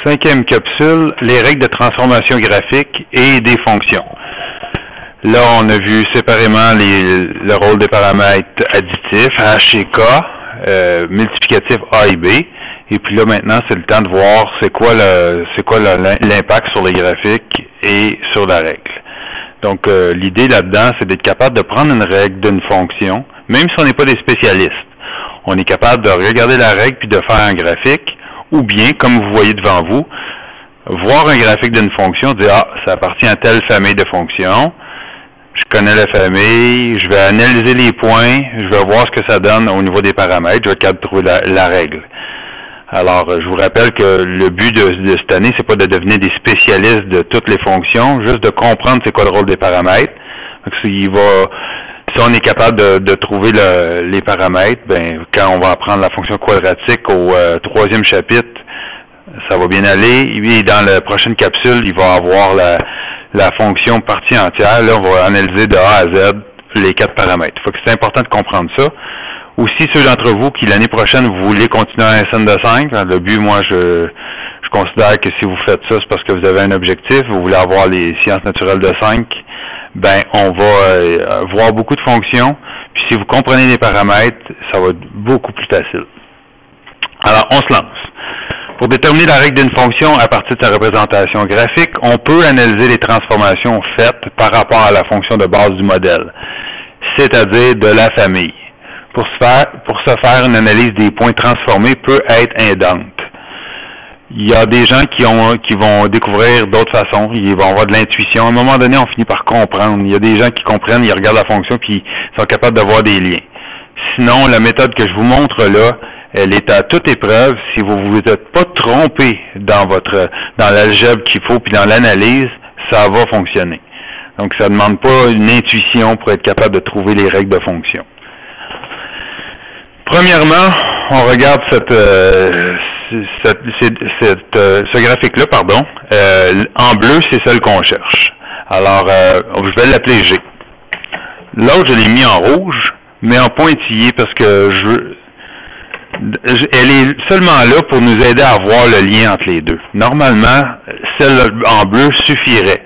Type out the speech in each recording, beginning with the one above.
Cinquième capsule, les règles de transformation graphique et des fonctions. Là, on a vu séparément le rôle des paramètres additifs, H et K, multiplicatif A et B. Et puis là, maintenant, c'est le temps de voir c'est quoi l'impact sur les graphiques et sur la règle. Donc, l'idée là-dedans, c'est d'être capable de prendre une règle d'une fonction, même si on n'est pas des spécialistes. On est capable de regarder la règle puis de faire un graphique, ou bien, comme vous voyez devant vous, voir un graphique d'une fonction, dire « Ah, ça appartient à telle famille de fonctions, je connais la famille, je vais analyser les points, je vais voir ce que ça donne au niveau des paramètres, je vais être capable de trouver la règle. » Alors, je vous rappelle que le but de cette année, c'est pas de devenir des spécialistes de toutes les fonctions, juste de comprendre c'est quoi le rôle des paramètres. Donc, si on est capable de trouver les paramètres, ben quand on va apprendre la fonction quadratique au troisième chapitre, ça va bien aller. Et dans la prochaine capsule, il va avoir la fonction partie entière. Là, on va analyser de A à Z les 4 paramètres. Il faut que c'est important de comprendre ça. Aussi, ceux d'entre vous qui, l'année prochaine, vous voulez continuer un SN de 5, le but, moi, je considère que si vous faites ça, c'est parce que vous avez un objectif, vous voulez avoir les sciences naturelles de 5, ben, on va voir beaucoup de fonctions, puis si vous comprenez les paramètres, ça va être beaucoup plus facile. Alors, on se lance. Pour déterminer la règle d'une fonction à partir de sa représentation graphique, on peut analyser les transformations faites par rapport à la fonction de base du modèle, c'est-à-dire de la famille. Pour ce faire, une analyse des points transformés peut être aidante. Il y a des gens qui vont découvrir d'autres façons, ils vont avoir de l'intuition. À un moment donné, on finit par comprendre. Il y a des gens qui comprennent, ils regardent la fonction puis ils sont capables de voir des liens. Sinon, la méthode que je vous montre là, elle est à toute épreuve. Si vous vous êtes pas trompé dans l'algèbre qu'il faut puis dans l'analyse, ça va fonctionner. Donc, ça ne demande pas une intuition pour être capable de trouver les règles de fonction. Premièrement, on regarde ce graphique-là, pardon. En bleu, c'est celle qu'on cherche. Alors, je vais l'appeler G. L'autre, je l'ai mis en rouge, mais en pointillé parce que elle est seulement là pour nous aider à voir le lien entre les deux. Normalement, celle en bleu suffirait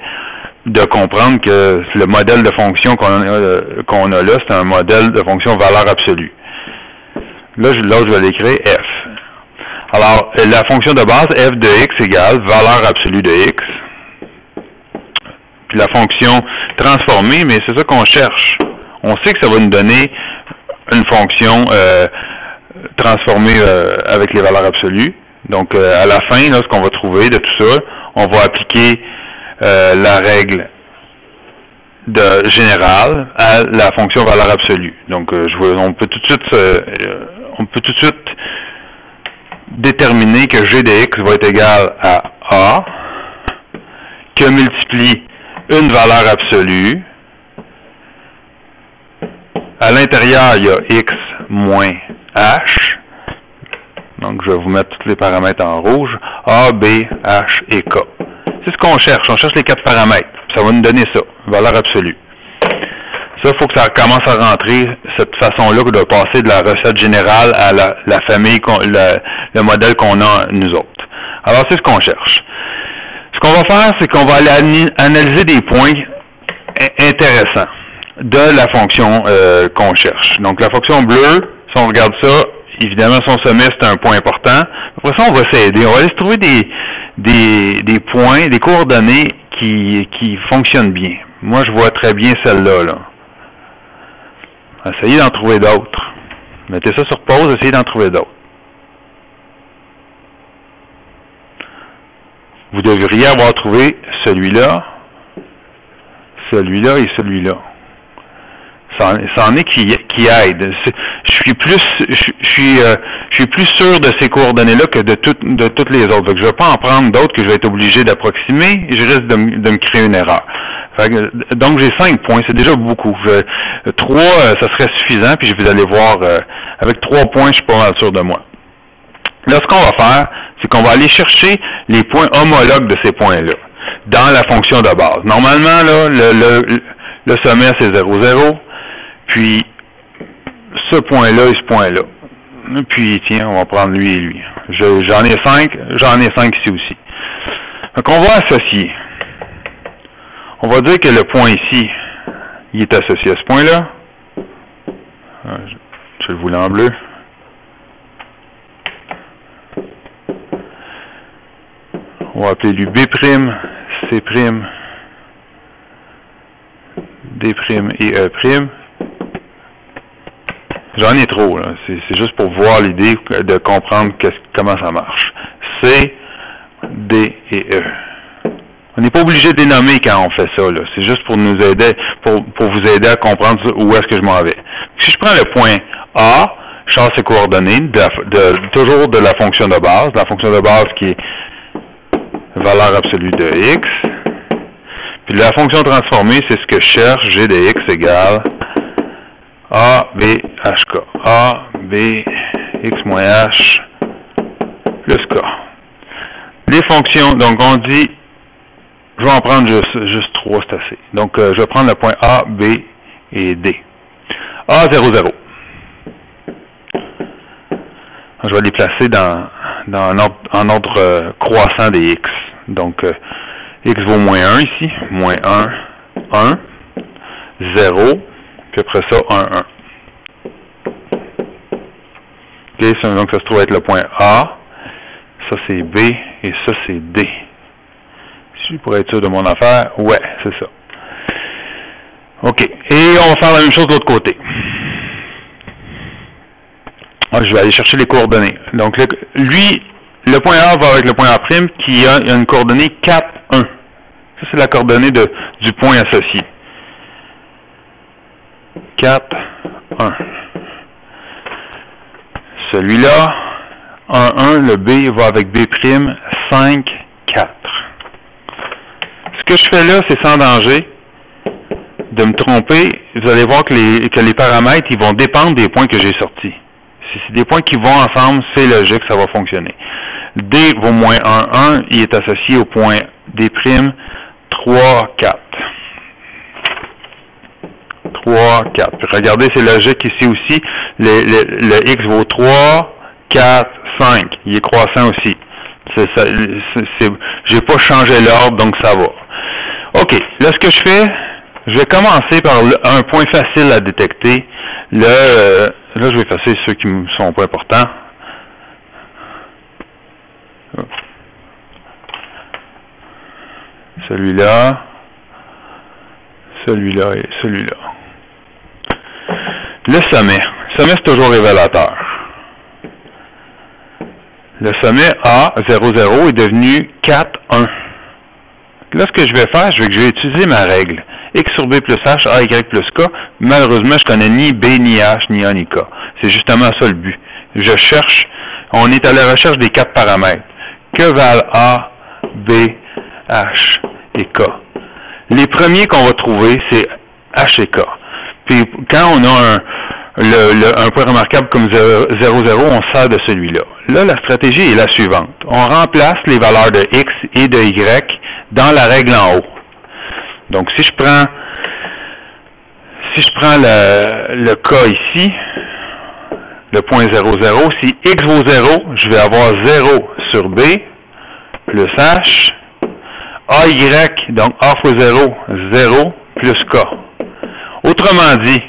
de comprendre que le modèle de fonction qu'on a là, c'est un modèle de fonction valeur absolue. Là, je vais l'écrire f. Alors, la fonction de base, f de x égale valeur absolue de x. Puis la fonction transformée, mais c'est ça qu'on cherche. On sait que ça va nous donner une fonction transformée avec les valeurs absolues. Donc, à la fin, là, ce qu'on va trouver de tout ça, on va appliquer la règle générale à la fonction valeur absolue. Donc, on peut tout de suite déterminer que g de x va être égal à a, que multiplie une valeur absolue. À l'intérieur, il y a x moins h. Donc, je vais vous mettre tous les paramètres en rouge. A, B, h et k. C'est ce qu'on cherche. On cherche les 4 paramètres. Ça va nous donner ça, valeur absolue. Ça, il faut que ça commence à rentrer cette façon-là de passer de la recette générale à la famille, le modèle qu'on a nous autres. Alors, c'est ce qu'on cherche. Ce qu'on va faire, c'est qu'on va aller analyser des points intéressants de la fonction qu'on cherche. Donc, la fonction bleue, si on regarde ça, évidemment, son sommet, c'est un point important. Après ça, on va s'aider. On va aller se trouver des points, des coordonnées qui fonctionnent bien. Moi, je vois très bien celle-là, là. Essayez d'en trouver d'autres. Mettez ça sur pause, essayez d'en trouver d'autres. Vous devriez avoir trouvé celui-là, celui-là et celui-là. Ça en est qui aide. Je suis plus sûr de ces coordonnées-là que de toutes les autres. Donc, je ne vais pas en prendre d'autres que je vais être obligé d'approximer et je risque de me créer une erreur. Donc, j'ai 5 points, c'est déjà beaucoup. 3, ça serait suffisant, puis vous allez voir, avec 3 points, je suis pas mal sûr de moi. Là, ce qu'on va faire, c'est qu'on va aller chercher les points homologues de ces points-là dans la fonction de base. Normalement, là, le sommet, c'est 0, 0. Puis, ce point-là et ce point-là. Puis, tiens, on va prendre lui et lui. J'en ai 5 ici aussi. Donc, on va associer. On va dire que le point ici, il est associé à ce point-là. Je le voulais en bleu. On va appeler lui B', C', D' et E'. J'en ai trop, là. C'est juste pour voir l'idée de comprendre comment ça marche. C, D et E. On n'est pas obligé de les nommer quand on fait ça, là. C'est juste pour nous aider, pour vous aider à comprendre où est-ce que je m'en vais. Si je prends le point A, je change ses coordonnées toujours de la fonction de base. La fonction de base qui est valeur absolue de x. Puis la fonction transformée, c'est ce que je cherche. G de x égale A, B, H, K. A, B, x moins H plus K. Les fonctions, donc on dit, je vais en prendre juste 3, c'est assez. Donc, je vais prendre le point A, B et D. A, 0, 0. Je vais les placer en ordre croissant des x. Donc, x vaut moins 1 ici. Moins 1, 1, 0, puis après ça, 1, 1. Okay, donc, ça se trouve être le point A. Ça, c'est B. Et ça, c'est D. Si je pourrais être sûr de mon affaire, ouais, c'est ça. OK. Et on va faire la même chose de l'autre côté. Je vais aller chercher les coordonnées. Donc, lui, le point A va avec le point A' qui a une coordonnée 4, 1. Ça, c'est la coordonnée du point associé. 4, 1. Celui-là, 1, 1, le B va avec B', 5, 4. Ce que je fais là, c'est sans danger de me tromper. Vous allez voir que les paramètres, ils vont dépendre des points que j'ai sortis. Si c'est des points qui vont ensemble, c'est logique, ça va fonctionner. D vaut moins 1, 1, il est associé au point D', 3, 4. 3, 4. Puis regardez, c'est logique ici aussi. Le X vaut 3, 4, 5. Il est croissant aussi. J'ai pas changé l'ordre, donc ça va. OK. Là, ce que je fais, je vais commencer par un point facile à détecter. Là, je vais effacer ceux qui ne sont pas importants. Celui-là, celui-là et celui-là. Le sommet. Le sommet, c'est toujours révélateur. Le sommet A, 0, 0 est devenu 4, 1. Là, ce que je vais faire, je vais utiliser ma règle. X sur B plus H, A, Y plus K. Malheureusement, je connais ni B, ni H, ni A, ni K. C'est justement ça le but. Je cherche, on est à la recherche des 4 paramètres. Que valent A, B, H et K? Les premiers qu'on va trouver, c'est H et K. Puis, quand on a un point remarquable comme 0, 0, on sert de celui-là. Là, la stratégie est la suivante. On remplace les valeurs de X et de Y dans la règle en haut. Donc, si je prends le cas ici, le point 0, 0, si X vaut 0, je vais avoir 0 sur B plus H. AY, donc A fois 0, 0 plus K. Autrement dit,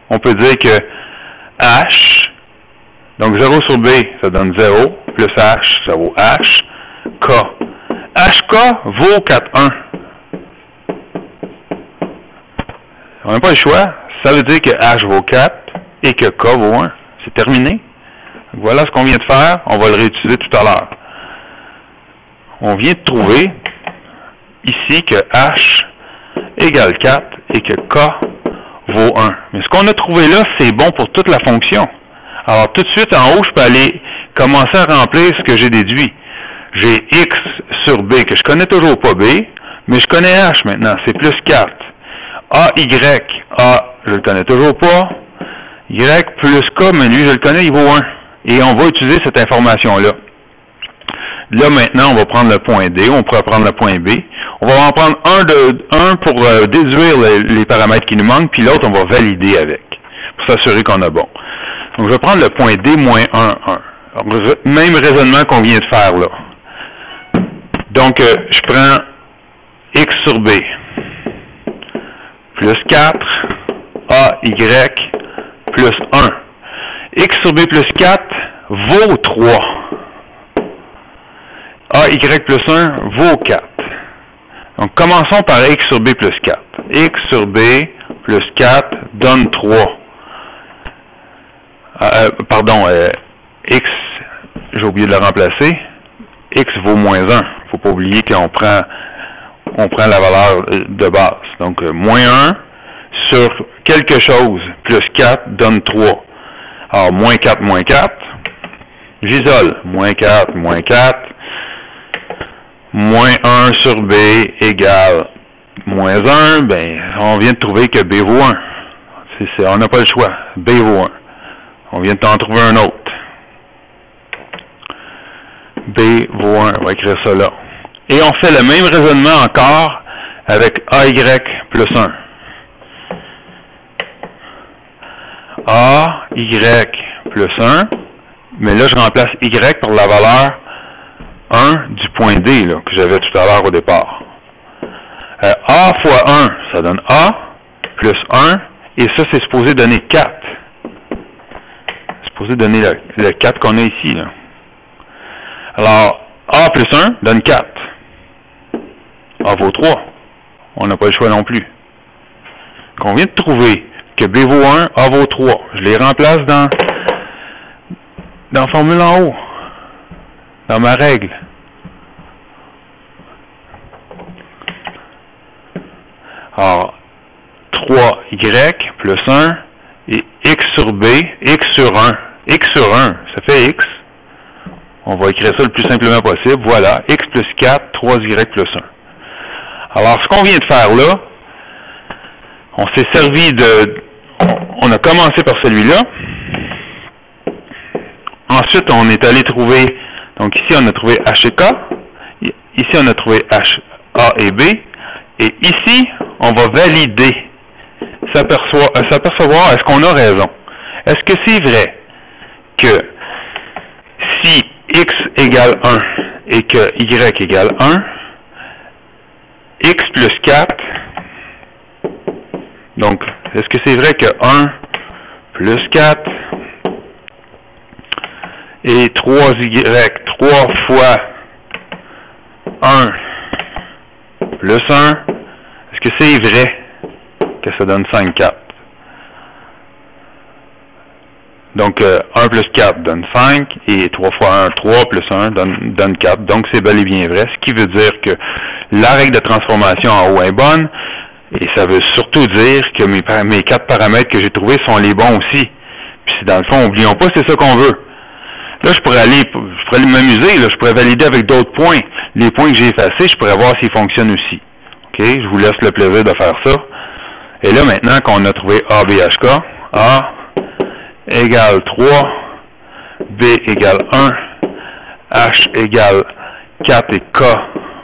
on peut dire que H, donc 0 sur B, ça donne 0, plus H, ça vaut H, K. HK vaut 4, 1. On n'a pas le choix. Ça veut dire que H vaut 4 et que K vaut 1. C'est terminé. Voilà ce qu'on vient de faire. On va le réutiliser tout à l'heure. On vient de trouver ici que H égale 4 et que K vaut 1. Mais ce qu'on a trouvé là, c'est bon pour toute la fonction. Alors, tout de suite, en haut, je peux aller commencer à remplir ce que j'ai déduit. J'ai X sur B, que je connais toujours pas B, mais je connais H maintenant. C'est plus 4. AY, A, je le connais toujours pas. Y plus K, mais lui, je le connais, il vaut 1. Et on va utiliser cette information-là. Là, maintenant, on va prendre le point D, on pourra prendre le point B. On va en prendre un pour déduire les paramètres qui nous manquent, puis l'autre, on va valider avec, pour s'assurer qu'on a bon. Donc, je vais prendre le point D moins 1, 1. Alors, même raisonnement qu'on vient de faire là. Donc, je prends x sur b plus 4, ay plus 1. X sur b plus 4 vaut 3. Ay plus 1 vaut 4. Donc, commençons par x sur b plus 4. X sur b plus 4 donne 3. X, j'ai oublié de le remplacer. X vaut moins 1. Il ne faut pas oublier qu'on prend la valeur de base. Donc, moins 1 sur quelque chose plus 4 donne 3. Alors, moins 4, j'isole. Moins 4, moins 1 sur b égale moins 1. Ben, on vient de trouver que b vaut 1. On n'a pas le choix. B vaut 1. On vient d'en trouver un autre. B vaut 1. On va écrire ça là. Et on fait le même raisonnement encore avec ay plus 1. ay plus 1. Mais là, je remplace y par la valeur 1 du point D là, que j'avais tout à l'heure au départ. A fois 1, ça donne A plus 1. Et ça, c'est supposé donner 4. C'est supposé donner le 4 qu'on a ici. Là. Alors, A plus 1 donne 4. A vaut 3. On n'a pas le choix non plus. Donc, on vient de trouver que B vaut 1, A vaut 3. Je les remplace dans la formule en haut, dans ma règle. Alors, 3y plus 1 et x sur b, x sur 1. X sur 1, ça fait x. On va écrire ça le plus simplement possible. Voilà, x plus 4, 3y plus 1. Alors, ce qu'on vient de faire là, on s'est servi on a commencé par celui-là. Ensuite, on est allé trouver, donc ici, on a trouvé h et k. Ici, on a trouvé h, a et b. Et ici, on va valider, s'apercevoir est-ce qu'on a raison. Est-ce que c'est vrai que si x égale 1 et que y égale 1, x plus 4, donc, est-ce que c'est vrai que 1 plus 4 et 3y, 3 fois 1 plus 1, est-ce que c'est vrai que ça donne 5, 4? Donc, 1 plus 4 donne 5, et 3 fois 1, 3 plus 1 donne 4. Donc, c'est bel et bien vrai, ce qui veut dire que la règle de transformation en haut est bonne, et ça veut surtout dire que mes 4 paramètres que j'ai trouvés sont les bons aussi. Puis, dans le fond, n'oublions pas, c'est ça qu'on veut. Là, je pourrais m'amuser, je pourrais valider avec d'autres points. Les points que j'ai effacés, je pourrais voir s'ils fonctionnent aussi. OK? Je vous laisse le plaisir de faire ça. Et là, maintenant qu'on a trouvé A, B, H, K, A égale 3, B égale 1, H égale 4 et K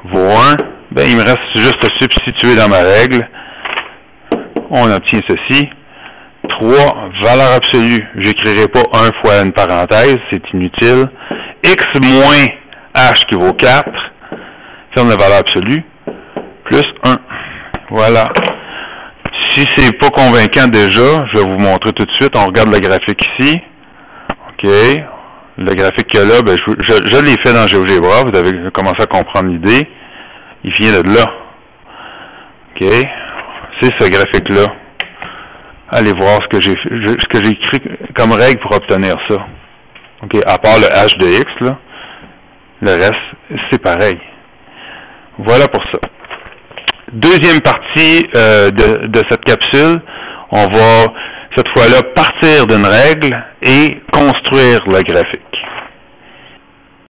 vaut 1, ben, il me reste juste à substituer dans ma règle. On obtient ceci. 3, valeur absolue. Je n'écrirai pas 1 fois une parenthèse, c'est inutile. X moins H qui vaut 4, ferme la valeur absolue, plus 1. Voilà. Si c'est pas convaincant déjà, je vais vous montrer tout de suite. On regarde le graphique ici. OK. Le graphique qu'il y a là, ben, je l'ai fait dans GeoGebra. Vous avez commencé à comprendre l'idée. Il vient de là. OK. C'est ce graphique-là. Allez voir ce que j'ai écrit comme règle pour obtenir ça. OK. À part le h de x, là, le reste, c'est pareil. Voilà pour ça. Deuxième partie de cette capsule, on va cette fois-là partir d'une règle et construire le graphique.